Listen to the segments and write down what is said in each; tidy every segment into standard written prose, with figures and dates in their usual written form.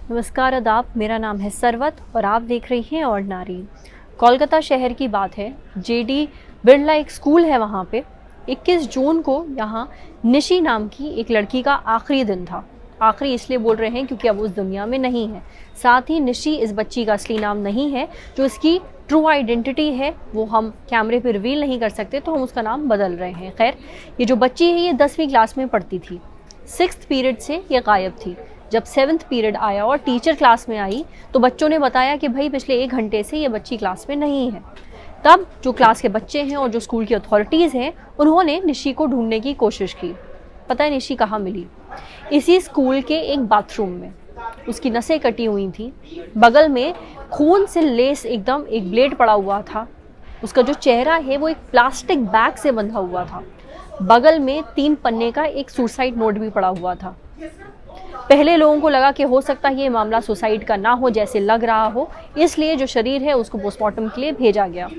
नमस्कार आदाब, मेरा नाम है सरवत और आप देख रही हैं और नारी। कोलकाता शहर की बात है। जेडी बिरला एक स्कूल है, वहाँ पे 21 जून को यहाँ निशी नाम की एक लड़की का आखिरी दिन था। आखिरी इसलिए बोल रहे हैं क्योंकि अब उस दुनिया में नहीं है। साथ ही निशी इस बच्ची का असली नाम नहीं है, जो इसकी ट्रू आइडेंटिटी है वो हम कैमरे पे रिवील नहीं कर सकते, तो हम उसका नाम बदल रहे हैं। खैर, ये जो बच्ची है ये 10वीं क्लास में पढ़ती थी। 6th पीरियड से ये गायब थी। जब 7th पीरियड आया और टीचर क्लास में आई तो बच्चों ने बताया कि भाई पिछले 1 घंटे से ये बच्ची क्लास में नहीं है। तब जो क्लास के बच्चे हैं और जो स्कूल की अथॉरिटीज़ हैं, उन्होंने निशी को ढूंढने की कोशिश की। पता है निशी कहाँ मिली? इसी स्कूल के एक बाथरूम में। उसकी नसें कटी हुई थी, बगल में खून से लेस एकदम एक ब्लेड पड़ा हुआ था। उसका जो चेहरा है वो एक प्लास्टिक बैग से बंधा हुआ था। बगल में 3 पन्ने का एक सुसाइड नोट भी पड़ा हुआ था। पहले लोगों को लगा कि हो सकता है ये मामला सुसाइड का ना हो जैसे लग रहा हो, इसलिए जो शरीर है उसको पोस्टमार्टम के लिए भेजा गया।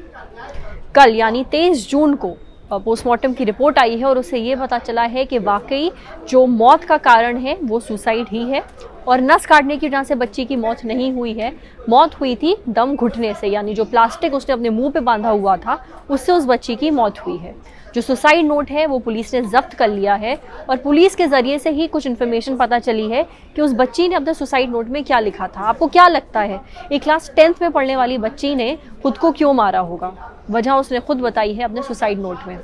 कल यानी 23 जून को पोस्टमार्टम की रिपोर्ट आई है और उससे ये पता चला है कि वाकई जो मौत का कारण है वो सुसाइड ही है और नस काटने की वजह से बच्ची की मौत नहीं हुई है। मौत हुई थी दम घुटने से, यानी जो प्लास्टिक उसने अपने मुंह पे बांधा हुआ था उससे उस बच्ची की मौत हुई है। जो सुसाइड नोट है वो पुलिस ने जब्त कर लिया है और पुलिस के ज़रिए से ही कुछ इन्फॉर्मेशन पता चली है कि उस बच्ची ने अपने सुसाइड नोट में क्या लिखा था। आपको क्या लगता है एक क्लास 10th में पढ़ने वाली बच्ची ने खुद को क्यों मारा होगा? वजह उसने खुद बताई है अपने सुसाइड नोट में।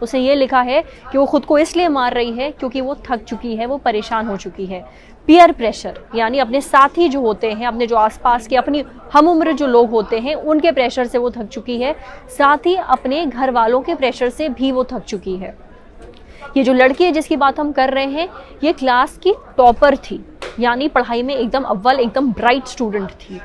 उसने ये लिखा है कि वो खुद को इसलिए मार रही है क्योंकि वो थक चुकी है, वो परेशान हो चुकी है। पीयर प्रेशर यानी अपने साथी जो होते हैं, अपने जो आसपास के अपनी हम उम्र जो लोग होते हैं उनके प्रेशर से वो थक चुकी है। साथ ही अपने घर वालों के प्रेशर से भी वो थक चुकी है। ये जो लड़की है जिसकी बात हम कर रहे हैं ये क्लास की टॉपर थी, यानी पढ़ाई में एकदम अव्वल, एकदम ब्राइट स्टूडेंट थी।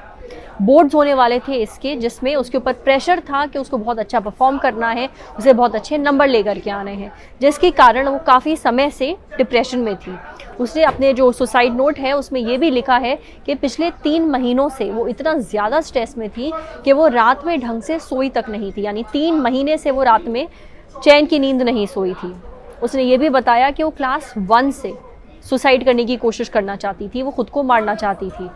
बोर्ड्स होने वाले थे इसके, जिसमें उसके ऊपर प्रेशर था कि उसको बहुत अच्छा परफॉर्म करना है, उसे बहुत अच्छे नंबर लेकर के आने हैं, जिसके कारण वो काफ़ी समय से डिप्रेशन में थी। उसने अपने जो सुसाइड नोट है उसमें ये भी लिखा है कि पिछले 3 महीनों से वो इतना ज़्यादा स्ट्रेस में थी कि वो रात में ढंग से सोई तक नहीं थी, यानी 3 महीने से वो रात में चैन की नींद नहीं सोई थी। उसने ये भी बताया कि वो क्लास 1 से सुसाइड करने की कोशिश करना चाहती थी, वो खुद को मारना चाहती थी।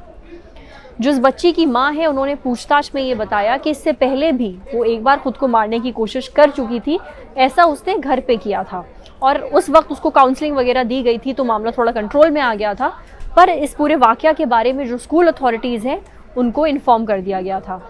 जो इस बच्ची की माँ है उन्होंने पूछताछ में ये बताया कि इससे पहले भी वो एक बार खुद को मारने की कोशिश कर चुकी थी। ऐसा उसने घर पे किया था और उस वक्त उसको काउंसलिंग वगैरह दी गई थी तो मामला थोड़ा कंट्रोल में आ गया था। पर इस पूरे वाकया के बारे में जो स्कूल अथॉरिटीज़ हैं उनको इन्फॉर्म कर दिया गया था।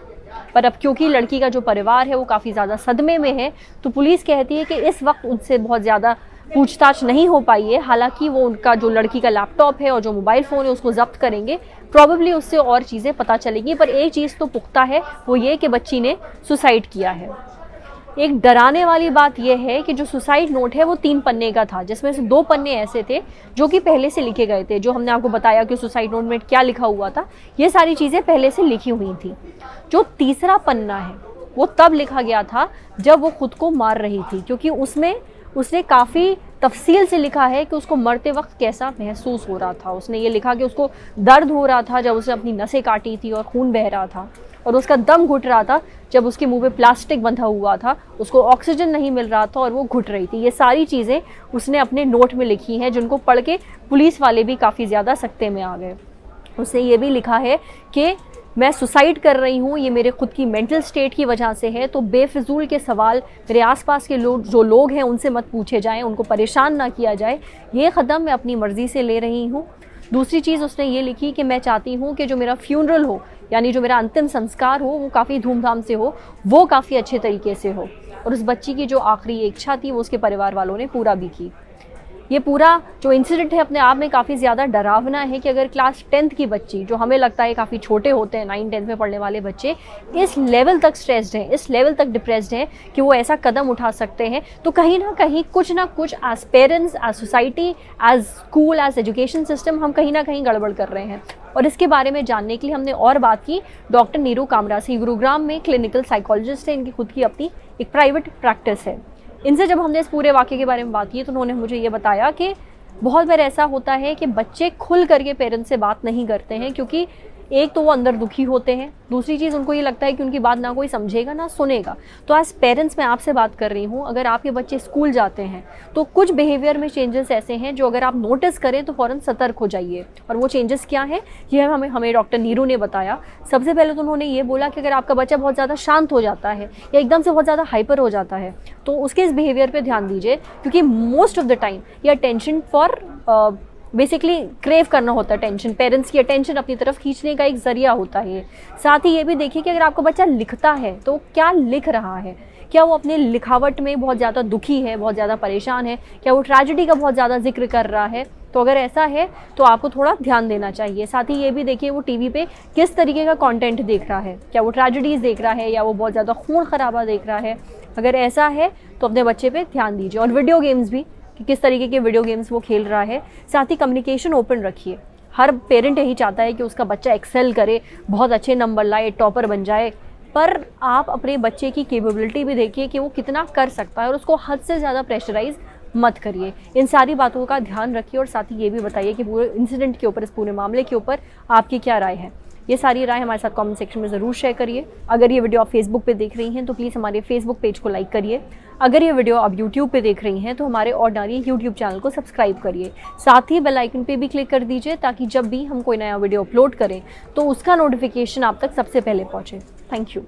पर अब क्योंकि लड़की का जो परिवार है वो काफ़ी ज़्यादा सदमे में है, तो पुलिस कहती है कि इस वक्त उनसे बहुत ज़्यादा पूछताछ नहीं हो पाई है। हालांकि वो उनका जो लड़की का लैपटॉप है और जो मोबाइल फ़ोन है उसको जब्त करेंगे, प्रॉबेबली उससे और चीज़ें पता चलेंगी। पर एक चीज़ तो पुख्ता है, वो ये कि बच्ची ने सुसाइड किया है। एक डराने वाली बात यह है कि जो सुसाइड नोट है वो 3 पन्ने का था, जिसमें से 2 पन्ने ऐसे थे जो कि पहले से लिखे गए थे। जो हमने आपको बताया कि सुसाइड नोट में क्या लिखा हुआ था, ये सारी चीज़ें पहले से लिखी हुई थी। जो तीसरा पन्ना है वो तब लिखा गया था जब वो खुद को मार रही थी, क्योंकि उसमें उसने काफ़ी तफसील से लिखा है कि उसको मरते वक्त कैसा महसूस हो रहा था। उसने ये लिखा कि उसको दर्द हो रहा था जब उसने अपनी नसें काटी थी और खून बह रहा था, और उसका दम घुट रहा था जब उसके मुंह पे प्लास्टिक बंधा हुआ था, उसको ऑक्सीजन नहीं मिल रहा था और वो घुट रही थी। ये सारी चीज़ें उसने अपने नोट में लिखी हैं, जिनको पढ़ के पुलिस वाले भी काफ़ी ज़्यादा सख्ते में आ गए। उसने ये भी लिखा है कि मैं सुसाइड कर रही हूँ, ये मेरे खुद की मेंटल स्टेट की वजह से है, तो बेफिजूल के सवाल मेरे आसपास के लोग जो लोग हैं उनसे मत पूछे जाएं, उनको परेशान ना किया जाए। ये कदम मैं अपनी मर्ज़ी से ले रही हूँ। दूसरी चीज़ उसने ये लिखी कि मैं चाहती हूँ कि जो मेरा फ्यूनरल हो, यानी जो मेरा अंतिम संस्कार हो, वो काफ़ी धूमधाम से हो, वो काफ़ी अच्छे तरीके से हो। और उस बच्ची की जो आखिरी इच्छा थी वो उसके परिवार वालों ने पूरा भी की। ये पूरा जो इंसिडेंट है अपने आप में काफ़ी ज़्यादा डरावना है कि अगर क्लास 10th की बच्ची, जो हमें लगता है काफ़ी छोटे होते हैं, 9-10 में पढ़ने वाले बच्चे, इस लेवल तक स्ट्रेस्ड हैं, इस लेवल तक डिप्रेस्ड हैं कि वो ऐसा कदम उठा सकते हैं, तो कहीं ना कुछ as parents, as society, as school, as education system हम कहीं ना कहीं गड़बड़ कर रहे हैं। और इसके बारे में जानने के लिए हमने और बात की डॉक्टर नीरू कामरा से। गुरुग्राम में क्लिनिकल साइकोलॉजिस्ट है, इनकी खुद की अपनी एक प्राइवेट प्रैक्टिस है। इनसे जब हमने इस पूरे वाक़े के बारे में बात की तो उन्होंने मुझे ये बताया कि बहुत बार ऐसा होता है कि बच्चे खुल करके पेरेंट्स से बात नहीं करते हैं, क्योंकि एक तो वो अंदर दुखी होते हैं, दूसरी चीज़ उनको ये लगता है कि उनकी बात ना कोई समझेगा ना सुनेगा। तो एज पेरेंट्स मैं आपसे बात कर रही हूँ, अगर आपके बच्चे स्कूल जाते हैं तो कुछ बिहेवियर में चेंजेस ऐसे हैं जो अगर आप नोटिस करें तो फ़ौरन सतर्क हो जाइए। और वो चेंजेस क्या हैं, ये हमें डॉक्टर नीरू ने बताया। सबसे पहले तो उन्होंने ये बोला कि अगर आपका बच्चा बहुत ज़्यादा शांत हो जाता है या एकदम से बहुत ज़्यादा हाइपर हो जाता है तो उसके इस बिहेवियर पर ध्यान दीजिए, क्योंकि मोस्ट ऑफ द टाइम ये अटेंशन फॉर बेसिकली क्रेव करना होता है, टेंशन, पेरेंट्स की अटेंशन अपनी तरफ खींचने का एक जरिया होता है। साथ ही ये भी देखिए कि अगर आपका बच्चा लिखता है तो क्या लिख रहा है, क्या वो अपने लिखावट में बहुत ज़्यादा दुखी है, बहुत ज़्यादा परेशान है, क्या वो ट्रेजेडी का बहुत ज़्यादा जिक्र कर रहा है। तो अगर ऐसा है तो आपको थोड़ा ध्यान देना चाहिए। साथ ही ये भी देखिए वो टीवी पे किस तरीके का कंटेंट देख रहा है, क्या वो ट्रेजेडीज़ देख रहा है या वो बहुत ज़्यादा खून खराबा देख रहा है। अगर ऐसा है तो अपने बच्चे पे ध्यान दीजिए। और वीडियो गेम्स भी, कि किस तरीके के वीडियो गेम्स वो खेल रहा है। साथ ही कम्युनिकेशन ओपन रखिए। हर पेरेंट यही चाहता है कि उसका बच्चा एक्सेल करे, बहुत अच्छे नंबर लाए, टॉपर बन जाए, पर आप अपने बच्चे की कैपेबिलिटी भी देखिए कि वो कितना कर सकता है और उसको हद से ज़्यादा प्रेशराइज मत करिए। इन सारी बातों का ध्यान रखिए और साथ ही ये भी बताइए कि पूरे इंसिडेंट के ऊपर, इस पूरे मामले के ऊपर आपकी क्या राय है। ये सारी राय हमारे साथ कमेंट सेक्शन में ज़रूर शेयर करिए। अगर ये वीडियो आप फेसबुक पे देख रही हैं तो प्लीज़ हमारे फेसबुक पेज को लाइक करिए। अगर ये वीडियो आप यूट्यूब पे देख रही हैं तो हमारे ऑर्डिनरी यूट्यूब चैनल को सब्सक्राइब करिए। साथ ही बेल आइकन पे भी क्लिक कर दीजिए ताकि जब भी हम कोई नया वीडियो अपलोड करें तो उसका नोटिफिकेशन आप तक सबसे पहले पहुँचे। Thank you.